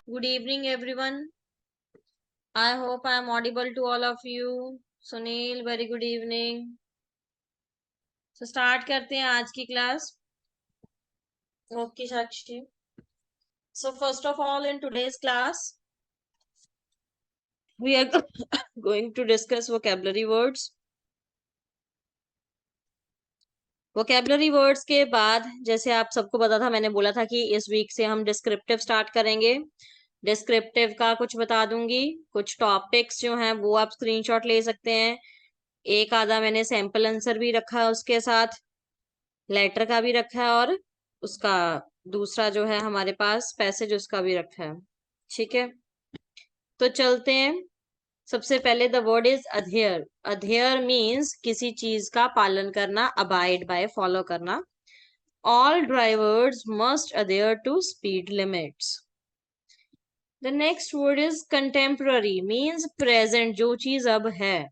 Good evening, everyone. I hope I am audible to all of you. Sunil, very good evening. So start करते हैं आज की class. Okay, Sakshi. So first of all, in today's class, we are going to discuss vocabulary words. Vocabulary words के बाद जैसे आप सबको पता था, मैंने बोला था कि इस वीक से हम डिस्क्रिप्टिव स्टार्ट करेंगे. डिस्क्रिप्टिव का कुछ बता दूंगी, कुछ टॉपिक्स जो हैं वो आप स्क्रीनशॉट ले सकते हैं. एक आधा मैंने सैंपल आंसर भी रखा है, उसके साथ लेटर का भी रखा है, और उसका दूसरा जो है हमारे पास पैसेज उसका भी रखा है. ठीक है, तो चलते हैं. सबसे पहले द वर्ड इज अधेयर. अधेयर मीन्स किसी चीज का पालन करना, अबाइड बाय, फॉलो करना. All drivers must adhere to speed limits. The next word is contemporary, means present, जो चीज अब है.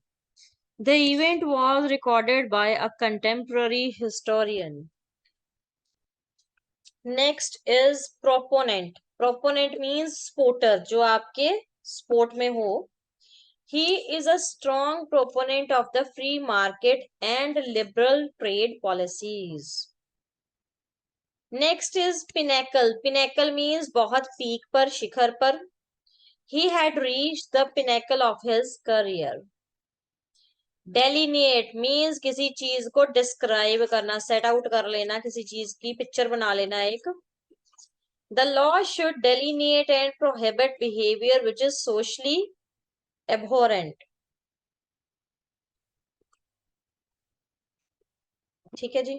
The event was recorded by a contemporary historian. Next is proponent. Proponent means supporter, जो आपके sport में हो. He is a strong proponent of the free market and liberal trade policies. Next is pinnacle. Pinnacle means बहुत peak पर, शिखर पर. He had reached the pinnacle of his career. Delineate means किसी चीज को डिस्क्राइब करना, सेट आउट कर लेना, किसी चीज की पिक्चर बना लेना एक. The law should delineate and prohibit behaviour which is socially abhorrent. ठीक है जी.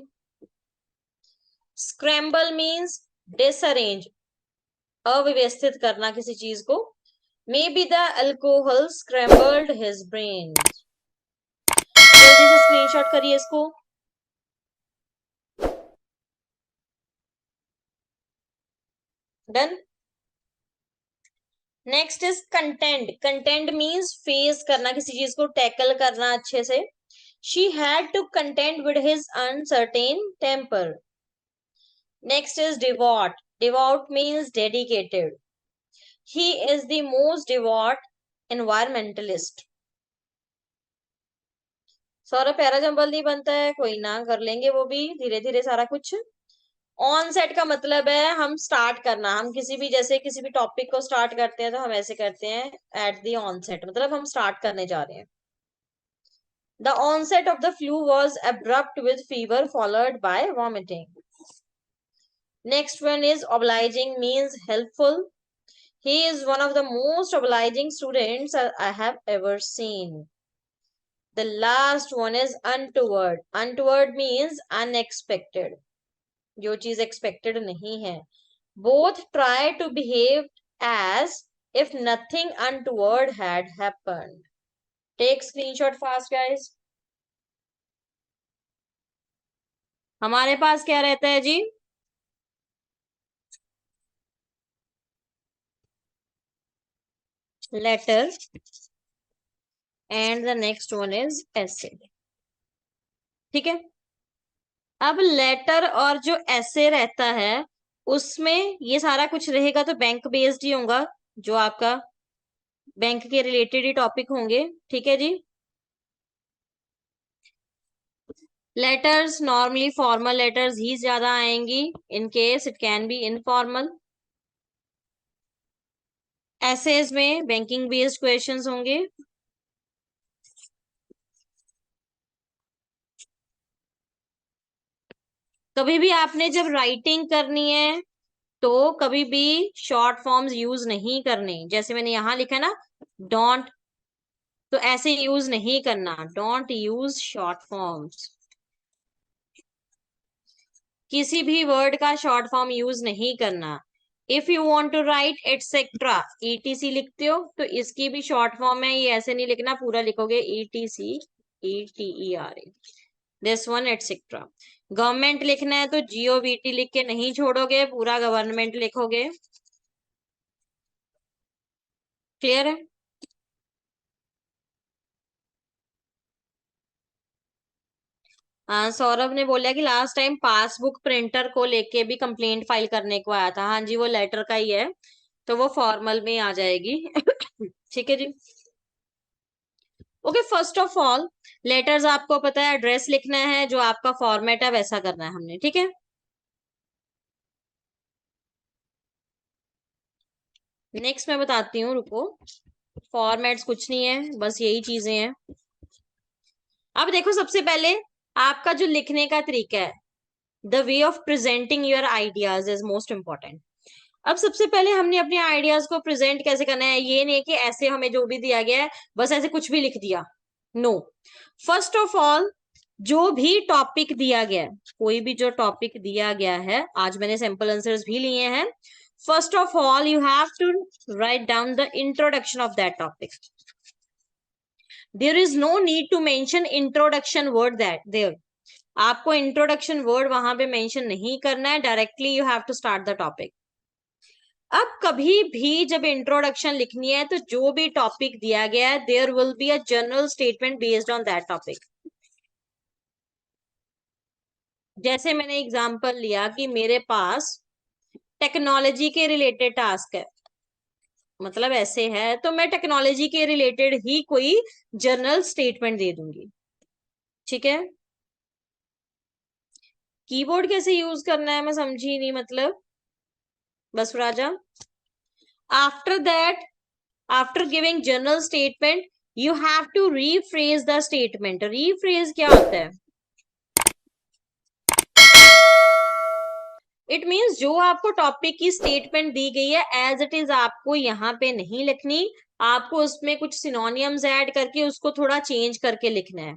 स्क्रैम्बल मीन्स डिसअरेंज, अव्यवस्थित करना किसी चीज को. May be the alcohol scrambled his brain. जल्दी से स्क्रीनशॉट करिए इसको. Done. Next is content. Content means face करना, किसी चीज को टैकल करना अच्छे से. She had to content with his uncertain temper. Next is devout. Devout means dedicated. He is the most devout environmentalist. Saurabh प्यारा जल्दी बनता है, कोई ना, कर लेंगे वो भी धीरे धीरे सारा कुछ. ऑन सेट का मतलब है हम स्टार्ट करना. हम किसी भी, जैसे किसी भी टॉपिक को स्टार्ट करते हैं तो हम ऐसे करते हैं, एट द ऑन सेट, मतलब हम स्टार्ट करने जा रहे हैं. The onset of the flu was abrupt with fever followed by vomiting. Next one is obliging, means helpful. He is one of the most obliging students I have ever seen. The last one is untoward. Untoward means unexpected, जो चीज expected नहीं है. Both try to behave as if nothing untoward had happened. Take screenshot fast, guys. हमारे पास क्या रहता है जी? Letter and the next one is ऐसे. ठीक है. अब लेटर और जो ऐसे रहता है उसमें ये सारा कुछ रहेगा तो बैंक बेस्ड ही होगा, जो आपका बैंक के रिलेटेड ही टॉपिक होंगे. ठीक है जी. लेटर्स नॉर्मली फॉर्मल लेटर्स ही ज्यादा आएंगी. In case it can be informal. Essays में बैंकिंग बेस्ड क्वेश्चंस होंगे. कभी भी आपने जब राइटिंग करनी है तो कभी भी शॉर्ट फॉर्म्स यूज नहीं करने. जैसे मैंने यहां लिखा है ना, डोंट, तो ऐसे यूज नहीं करना. Don't use short forms. किसी भी वर्ड का शॉर्ट फॉर्म यूज नहीं करना. If you want to write etcetera, ETC लिखते हो तो इसकी भी शॉर्ट फॉर्म है, ये ऐसे नहीं लिखना, पूरा लिखोगे etc, ETERA. This one etcetera. Government लिखना है तो GOVT लिख के नहीं छोड़ोगे, पूरा गवर्नमेंट लिखोगे. क्लियर है? हाँ, सौरभ ने बोला कि लास्ट टाइम पासबुक प्रिंटर को लेके भी कंप्लेंट फाइल करने को आया था. हाँ जी, वो लेटर का ही है. तो वो फॉर्मल में आ जाएगी। ठीक है जी। Okay, first of all letters आपको पता है एड्रेस लिखना है, जो आपका फॉर्मेट है वैसा करना है हमने, ठीक है। नेक्स्ट मैं बताती हूँ, रुको। फॉर्मेट्स कुछ नहीं है, बस यही चीजें हैं। अब देखो, सबसे पहले आपका जो लिखने का तरीका है, the way of presenting your ideas is most important. अब सबसे पहले हमने अपने आइडियाज को प्रेजेंट कैसे करना है, ये नहीं कि ऐसे हमें जो भी दिया गया है बस ऐसे कुछ भी लिख दिया। नो, फर्स्ट ऑफ ऑल जो भी टॉपिक दिया गया है, कोई भी जो टॉपिक दिया गया है, आज मैंने सैंपल आंसर्स भी लिए हैं। First of all you have to write down the introduction of that topic. There is no need to mention introduction word that there. आपको इंट्रोडक्शन वर्ड वहां पे मेंशन नहीं करना है, directly you have to start the topic. अब कभी भी जब इंट्रोडक्शन लिखनी है तो जो भी टॉपिक दिया गया है, there will be a general statement based on that topic. जैसे मैंने एग्जांपल लिया कि मेरे पास टेक्नोलॉजी के रिलेटेड टास्क है, मतलब ऐसे है, तो मैं टेक्नोलॉजी के रिलेटेड ही कोई जनरल स्टेटमेंट दे दूंगी। ठीक है। कीबोर्ड कैसे यूज करना है मैं समझी नहीं, मतलब बस राजा। After that, after giving general statement, you have to rephrase the statement. Rephrase क्या होता है? इट मीन्स जो आपको टॉपिक की स्टेटमेंट दी गई है एज इट इज आपको यहाँ पे नहीं लिखनी, आपको उसमें कुछ सिनोनियम्स ऐड करके उसको थोड़ा चेंज करके लिखना है।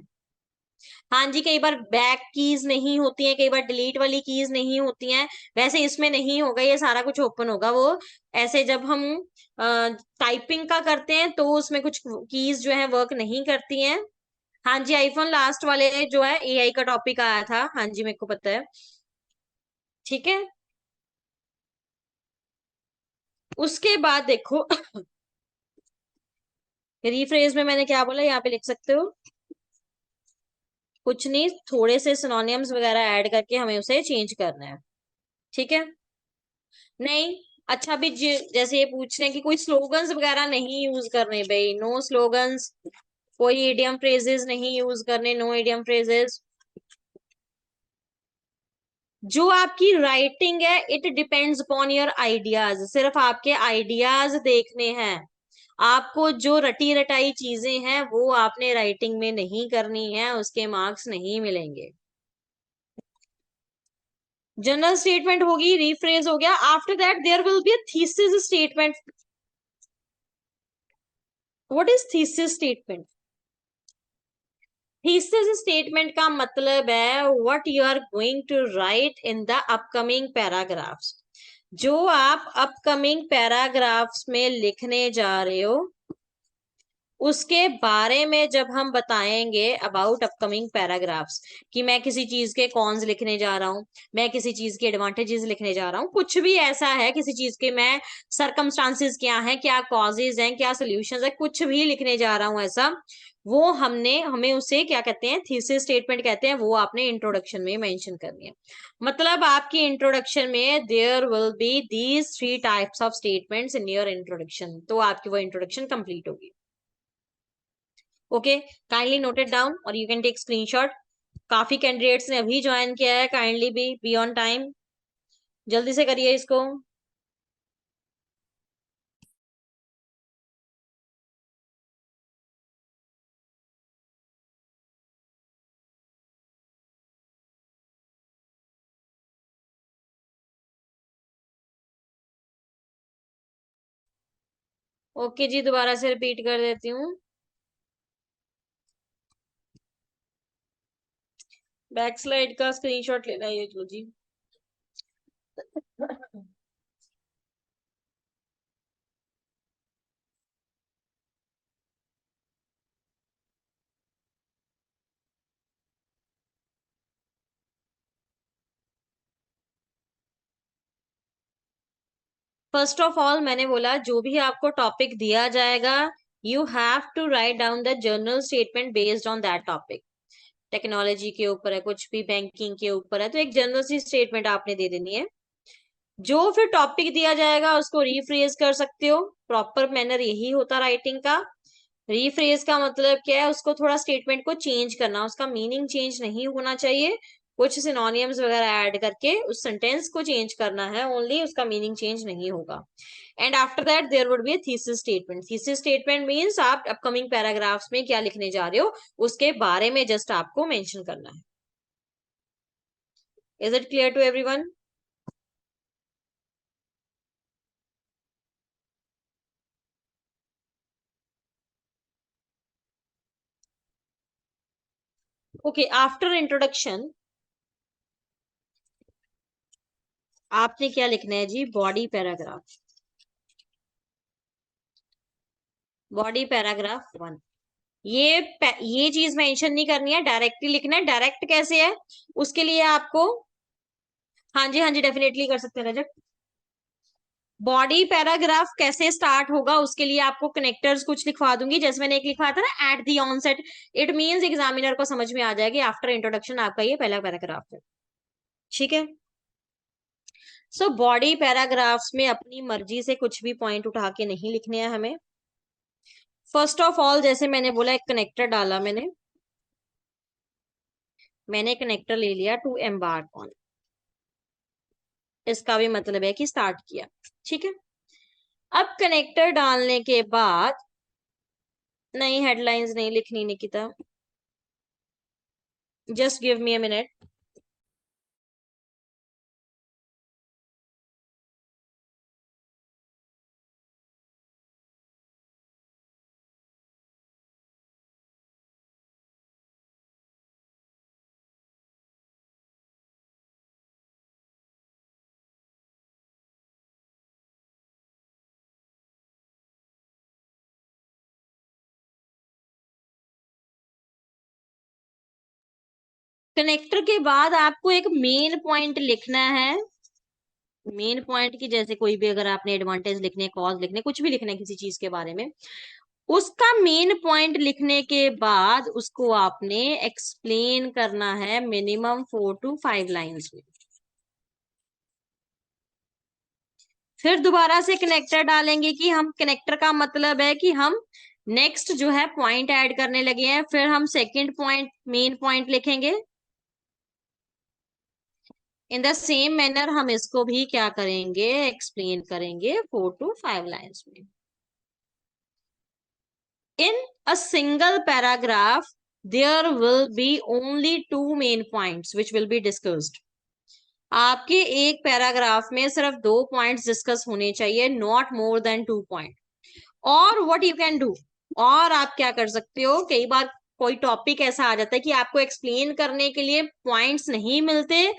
हाँ जी, कई बार बैक कीज नहीं होती हैं, कई बार डिलीट वाली कीज नहीं होती हैं, वैसे इसमें नहीं होगा, ये सारा कुछ ओपन होगा। वो ऐसे जब हम टाइपिंग का करते हैं तो उसमें कुछ कीज जो है वर्क नहीं करती हैं। हाँ जी, आईफोन लास्ट वाले जो है एआई का टॉपिक आया था, हाँ जी मेरे को पता है। ठीक है। उसके बाद देखो, रीफ्रेज में मैंने क्या बोला, यहाँ पे लिख सकते हो। कुछ नहीं, थोड़े से सिनोनियम्स वगैरह ऐड करके हमें उसे चेंज करना है। ठीक है। नहीं, अच्छा भी जैसे ये पूछ रहे हैं कि कोई स्लोगन्स वगैरह नहीं यूज करने, भाई नो स्लोगन्स। कोई इडियम फ्रेजेस नहीं यूज करने, नो इडियम फ्रेजेस। जो आपकी राइटिंग है it depends upon your ideas, सिर्फ आपके आइडियाज देखने हैं। आपको जो रटी रटाई चीजें हैं वो आपने राइटिंग में नहीं करनी है, उसके मार्क्स नहीं मिलेंगे। जनरल स्टेटमेंट होगी, रीफ्रेज हो गया। After that there will be a thesis statement. What is thesis statement? Thesis statement का मतलब है what you are going to write in the upcoming paragraphs. जो आप अपकमिंग पैराग्राफ्स में लिखने जा रहे हो उसके बारे में जब हम बताएंगे अबाउट अपकमिंग पैराग्राफ्स, कि मैं किसी चीज के कॉन्स लिखने जा रहा हूँ, मैं किसी चीज के एडवांटेजेस लिखने जा रहा हूँ, कुछ भी ऐसा है किसी चीज के, मैं सरकमस्टांसिस क्या है, क्या कॉजेज हैं, क्या सोल्यूशंस है, कुछ भी लिखने जा रहा हूँ ऐसा, वो हमें उसे क्या कहते हैं, थीसिस स्टेटमेंट कहते हैं। वो आपने इंट्रोडक्शन में मेंशन करनी है। मतलब आपकी इंट्रोडक्शन में there will be these 3 types of statements in your introduction, तो आपकी वो इंट्रोडक्शन कंप्लीट होगी। Okay, kindly note it down और यू कैन टेक स्क्रीनशॉट। काफी कैंडिडेट्स ने अभी ज्वाइन किया है, काइंडली बी ऑन टाइम, जल्दी से करिए इसको। ओके जी, दोबारा से रिपीट कर देती हूँ। बैक स्लाइड का स्क्रीनशॉट लेना है, ये लो जी। फर्स्ट ऑफ ऑल मैंने बोला जो भी आपको टॉपिक दिया जाएगा you have to write down the journal statement based on that topic. Technology के ऊपर है, कुछ भी बैंकिंग के ऊपर है, तो एक जनरल सी स्टेटमेंट आपने दे देनी है। जो फिर टॉपिक दिया जाएगा उसको रीफ्रेज कर सकते हो। प्रॉपर मैनर यही होता राइटिंग का। रीफ्रेज का मतलब क्या है, उसको थोड़ा स्टेटमेंट को चेंज करना, उसका मीनिंग चेंज नहीं होना चाहिए, कुछ सिनोनियम्स वगैरह ऐड करके उस सेंटेंस को चेंज करना है ओनली, उसका मीनिंग चेंज नहीं होगा। And after that there would be a thesis statement. Thesis statement means आप अपकमिंग पैराग्राफ्स में क्या लिखने जा रहे हो उसके बारे में जस्ट आपको मेंशन करना है। Is it clear to everyone? Okay, after introduction आपने क्या लिखना है जी? Body paragraph. Body paragraph 1। ये चीज मेंशन नहीं करनी है, डायरेक्टली लिखना है। डायरेक्ट कैसे है उसके लिए आपको, हाँ जी हाँ जी डेफिनेटली कर सकते हैं रजत। बॉडी पैराग्राफ कैसे स्टार्ट होगा उसके लिए आपको कनेक्टर्स कुछ लिखवा दूंगी, जैसे मैंने एक लिखा था ना, at the onset. It means examiner को समझ में आ जाएगी आफ्टर इंट्रोडक्शन आपका ये पहला पैराग्राफ है। ठीक है। सो बॉडी पैराग्राफ्स में अपनी मर्जी से कुछ भी पॉइंट उठा के नहीं लिखने हैं हमें। फर्स्ट ऑफ ऑल जैसे मैंने बोला, एक कनेक्टर डाला मैंने कनेक्टर ले लिया टू एम्बार्क ऑन। इसका भी मतलब है कि स्टार्ट किया। ठीक है। अब कनेक्टर डालने के बाद नई हेडलाइंस नहीं लिखनी Nikita, just give me a minute. Connector के बाद आपको एक मेन पॉइंट लिखना है। मेन पॉइंट की जैसे कोई भी, अगर आपने एडवांटेज लिखने, कॉज लिखने, कुछ भी लिखना है किसी चीज के बारे में, उसका मेन पॉइंट लिखने के बाद उसको आपने एक्सप्लेन करना है मिनिमम 4 to 5 लाइंस में। फिर दोबारा से कनेक्टर डालेंगे कि हम, कनेक्टर का मतलब है कि हम नेक्स्ट जो है पॉइंट ऐड करने लगे हैं, फिर हम सेकंड पॉइंट, मेन पॉइंट लिखेंगे। इन द सेम मैनर हम इसको भी क्या करेंगे, एक्सप्लेन करेंगे 4 to 5 लाइंस में। In a single paragraph there will be only 2 main points which will be discussed। आपके एक पैराग्राफ में सिर्फ 2 पॉइंट्स डिस्कस होने चाहिए, नॉट मोर देन 2 पॉइंट। और व्हाट यू कैन डू, और आप क्या कर सकते हो, कई बार कोई टॉपिक ऐसा आ जाता है कि आपको एक्सप्लेन करने के लिए पॉइंट्स नहीं मिलते,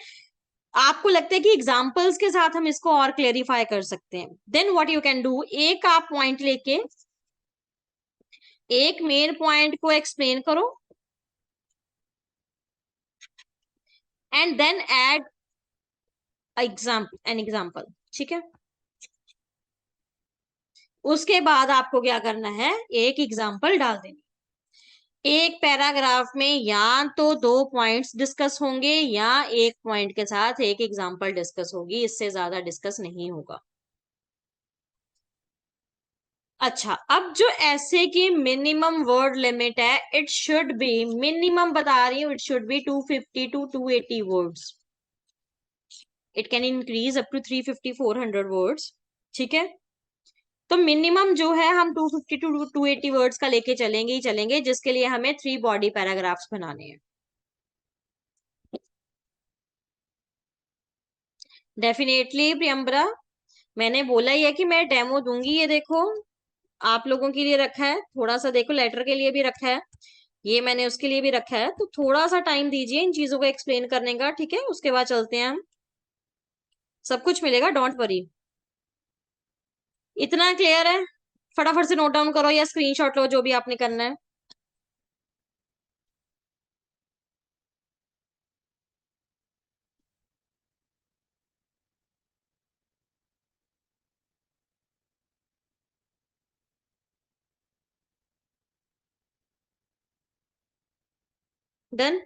आपको लगता है कि एग्जाम्पल्स के साथ हम इसको और क्लेरिफाई कर सकते हैं। Then what you can do, एक आप पॉइंट लेके एक मेन पॉइंट को एक्सप्लेन करो and then add an example. ठीक है। उसके बाद आपको क्या करना है, एक एग्जाम्पल डाल देनी। एक पैराग्राफ में या तो 2 पॉइंट्स डिस्कस होंगे या एक पॉइंट के साथ एक एग्जाम्पल डिस्कस होगी, इससे ज्यादा डिस्कस नहीं होगा। अच्छा, अब जो ऐसे की मिनिमम वर्ड लिमिट है, इट शुड बी, मिनिमम बता रही हूँ, it should be 250 to 280 words. It can increase up to 350-400 words. ठीक है। तो मिनिमम जो है हम 250 to 280 वर्ड्स का लेके चलेंगे ही चलेंगे, जिसके लिए हमें 3 बॉडी पैराग्राफ्स बनाने हैं। डेफिनेटली प्रियम्बरा, मैंने बोला ही है कि मैं डेमो दूंगी। ये देखो, आप लोगों के लिए रखा है, थोड़ा सा देखो, लेटर के लिए भी रखा है, ये मैंने उसके लिए भी रखा है, तो थोड़ा सा टाइम दीजिए इन चीजों को एक्सप्लेन करने का। ठीक है, उसके बाद चलते हैं हम, सब कुछ मिलेगा, डोंट वरी। इतना क्लियर है? फटाफट से नोट डाउन करो या स्क्रीनशॉट लो, जो भी आपने करना है। Done.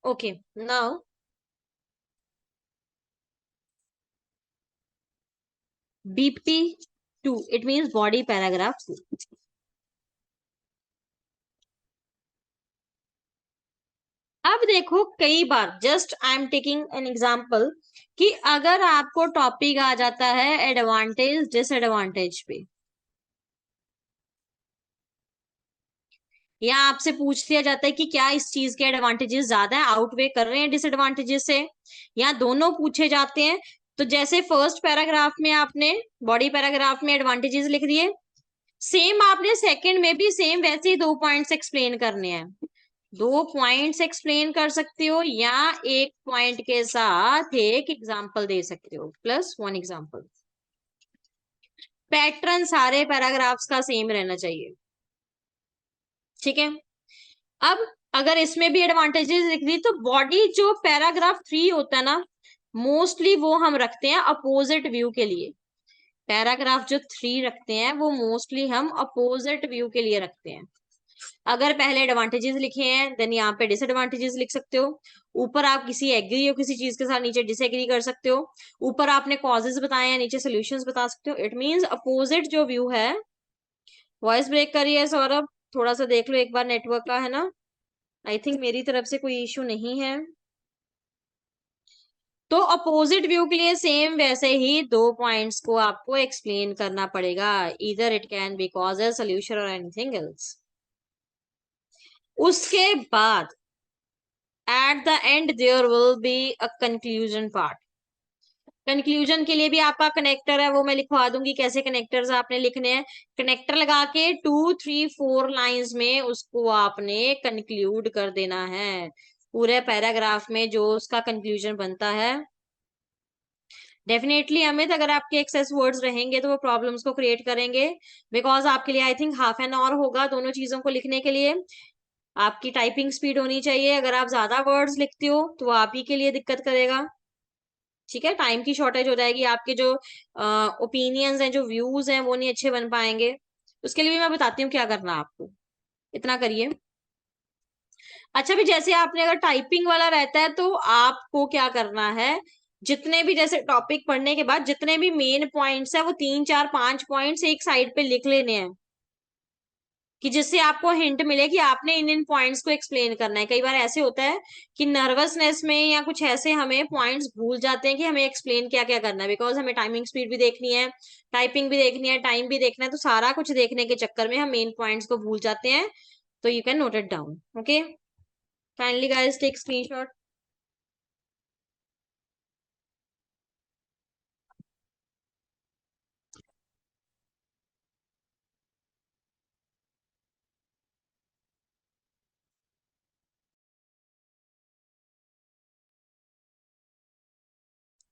Okay, now BP2, it means body paragraph 2। अब देखो, कई बार just I am taking an example कि अगर आपको टॉपिक आ जाता है एडवांटेज डिसएडवांटेज पे, या आपसे पूछ लिया जाता है कि क्या इस चीज के एडवांटेजेस ज्यादा है, आउटवे कर रहे हैं डिसएडवांटेजेस से, या दोनों पूछे जाते हैं, तो जैसे फर्स्ट पैराग्राफ में आपने बॉडी पैराग्राफ में एडवांटेजेस लिख दिए, सेम आपने सेकंड में भी सेम वैसे ही 2 पॉइंट्स एक्सप्लेन करने हैं। 2 पॉइंट्स एक्सप्लेन कर सकते हो, या एक पॉइंट के साथ एक एग्जाम्पल दे सकते हो, +1 एग्जाम्पल। पैटर्न सारे पैराग्राफ्स का सेम रहना चाहिए, ठीक है। अब अगर इसमें भी एडवांटेजेस लिख दी, तो बॉडी जो पैराग्राफ 3 होता है ना, मोस्टली वो हम रखते हैं अपोजिट व्यू के लिए। पैराग्राफ जो 3 रखते हैं वो मोस्टली हम अपोजिट व्यू के लिए रखते हैं। अगर पहले एडवांटेजेस लिखे हैं, देन यहाँ पे डिसएडवांटेजेस लिख सकते हो। ऊपर आप किसी एग्री हो किसी चीज के साथ, नीचे डिसएग्री कर सकते हो। ऊपर आपने कॉजेस बताए हैं, नीचे सोल्यूशंस बता सकते हो। इट मींस अपोजिट जो व्यू है। वॉइस ब्रेक करिए है सौरभ, थोड़ा सा देख लो एक बार, नेटवर्क का है ना। आई थिंक मेरी तरफ से कोई इश्यू नहीं है। तो अपोजिट व्यू के लिए सेम वैसे ही 2 पॉइंट्स को आपको एक्सप्लेन करना पड़ेगा। इधर it can be causes, solution और एनीथिंग एल्स। उसके बाद at the end there will be a conclusion part. Conclusion के लिए भी आपका कनेक्टर है, वो मैं लिखवा दूंगी कैसे कनेक्टर्स आपने लिखने हैं। कनेक्टर लगा के 2 3 4 लाइंस में उसको आपने कंक्लूड कर देना है, पूरे पैराग्राफ में जो उसका कंक्लूजन बनता है। डेफिनेटली अमित, अगर आपके एक्सेस वर्ड्स रहेंगे तो वो प्रॉब्लम्स को क्रिएट करेंगे, बिकॉज आपके लिए I think half an hour होगा दोनों चीजों को लिखने के लिए। आपकी टाइपिंग स्पीड होनी चाहिए, अगर आप ज्यादा वर्ड्स लिखते हो तो आप ही के लिए दिक्कत करेगा, ठीक है। टाइम की शॉर्टेज हो जाएगी, आपके जो ओपिनियंस हैं, जो व्यूज हैं, वो नहीं अच्छे बन पाएंगे। उसके लिए भी मैं बताती हूँ क्या करना है आपको, इतना करिए। अच्छा, भी जैसे आपने अगर टाइपिंग वाला रहता है तो आपको क्या करना है, जितने भी जैसे टॉपिक पढ़ने के बाद जितने भी मेन पॉइंट्स है वो 3 4 5 पॉइंट्स एक साइड पे लिख लेने हैं, कि जिससे आपको हिंट मिले कि आपने इन इन पॉइंट्स को एक्सप्लेन करना है। कई बार ऐसे होता है कि नर्वसनेस में या कुछ ऐसे हमें पॉइंट्स भूल जाते हैं कि हमें एक्सप्लेन क्या क्या करना है, बिकॉज हमें टाइमिंग स्पीड भी देखनी है, टाइपिंग भी देखनी है, टाइम भी देखना है, तो सारा कुछ देखने के चक्कर में हम मेन पॉइंट्स को भूल जाते हैं। तो you can note it down, okay. Kindly guys take screenshot.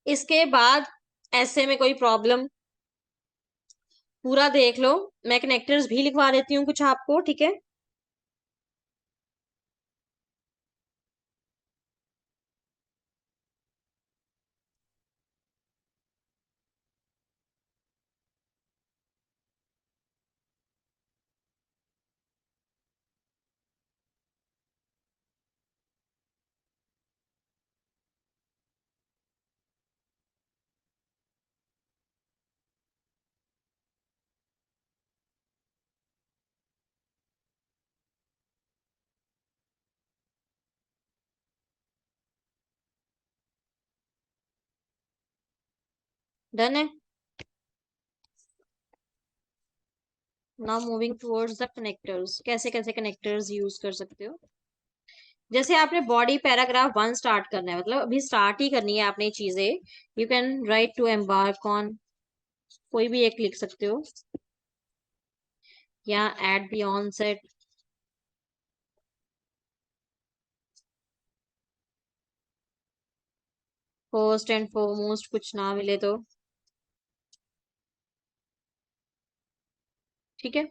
इसके बाद ऐसे में कोई प्रॉब्लम, पूरा देख लो। मैं कनेक्टर्स भी लिखवा देती हूँ कुछ आपको, ठीक है। डन है। Now moving towards the connectors, कैसे कैसे कनेक्टर्स यूज कर सकते हो। जैसे आपने बॉडी पैराग्राफ 1 स्टार्ट करना है, मतलब अभी स्टार्ट ही करनी है आपने चीजें। You can write to embark on, कोई भी एक लिख सकते हो, या at the onset, first and foremost, कुछ ना मिले तो, ठीक है।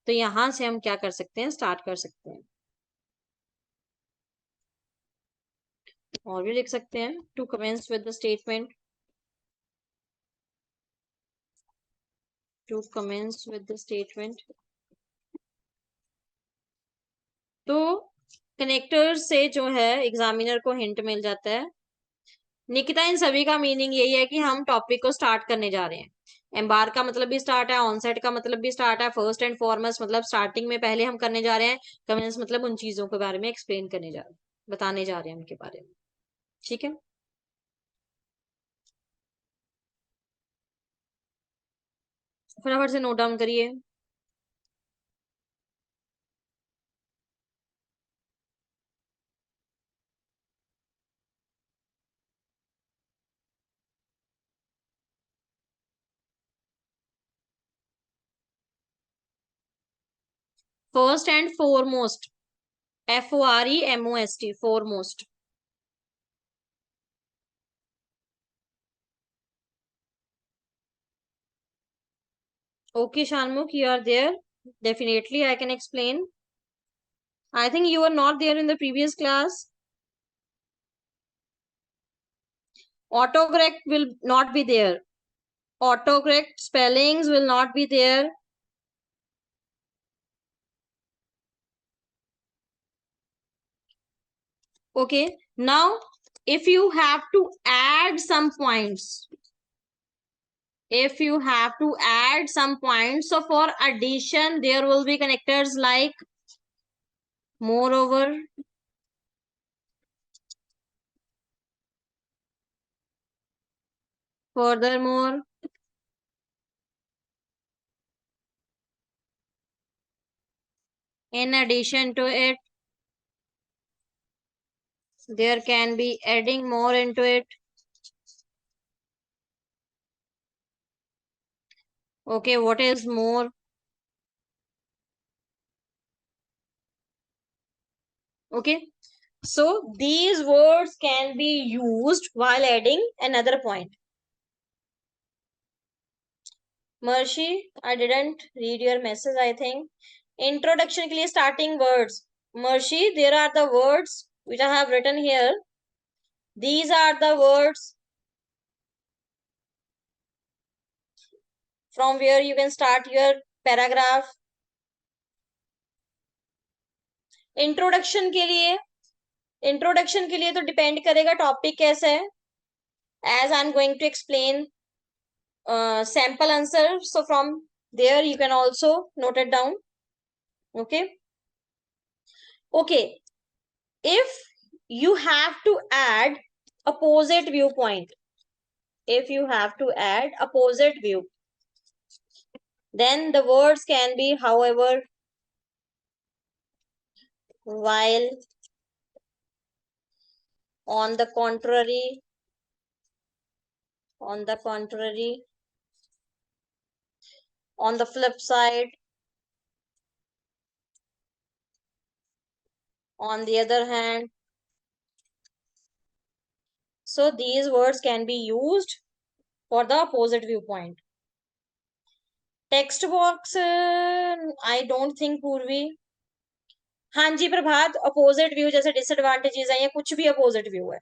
तो यहां से हम क्या कर सकते हैं, स्टार्ट कर सकते हैं। और भी लिख सकते हैं, to commence with the statement, to commence with the statement. तो कनेक्टर से जो है एग्जामिनर को हिंट मिल जाता है। निकिता, इन सभी का मीनिंग यही है कि हम टॉपिक को स्टार्ट करने जा रहे हैं। एम्बार्क का मतलब भी स्टार्ट है, ऑनसेट का मतलब भी स्टार्ट है, फर्स्ट एंड फॉरमोस्ट मतलब स्टार्टिंग में पहले हम करने जा रहे हैं, कमेंस मतलब उन चीजों के बारे में एक्सप्लेन करने जा रहे हैं, बताने जा रहे हैं उनके बारे में। ठीक है, फटाफट से नोट डाउन करिए। First and foremost, FOREMOST, foremost. Okay, Shanmukh, you are there. Definitely, I can explain. I think you were not there in the previous class. Autocorrect will not be there. Autocorrect spellings will not be there. Okay. Now, if you have to add some points, so for addition, there will be connectors like moreover, furthermore, in addition to it, there can be adding more into it. Okay, what is more? Okay, so these words can be used while adding another point. Mershi, I didn't read your message, I think. Introduction के लिए starting words. Mershi, there are the words which I have written here. These are the words from where you can start your paragraph. Introduction के लिए तो depend करेगा topic कैसा है. As I'm going to explain sample answer, so from there you can also note it down. Okay. If you have to add opposite viewpoint, then the words can be however, while, on the contrary, on the flip side, on the other hand. So these words can be used for the opposite viewpoint. Text box, I don't think पूर्वी. हाँ जी प्रभात, opposite view जैसे disadvantages है या कुछ भी opposite view है.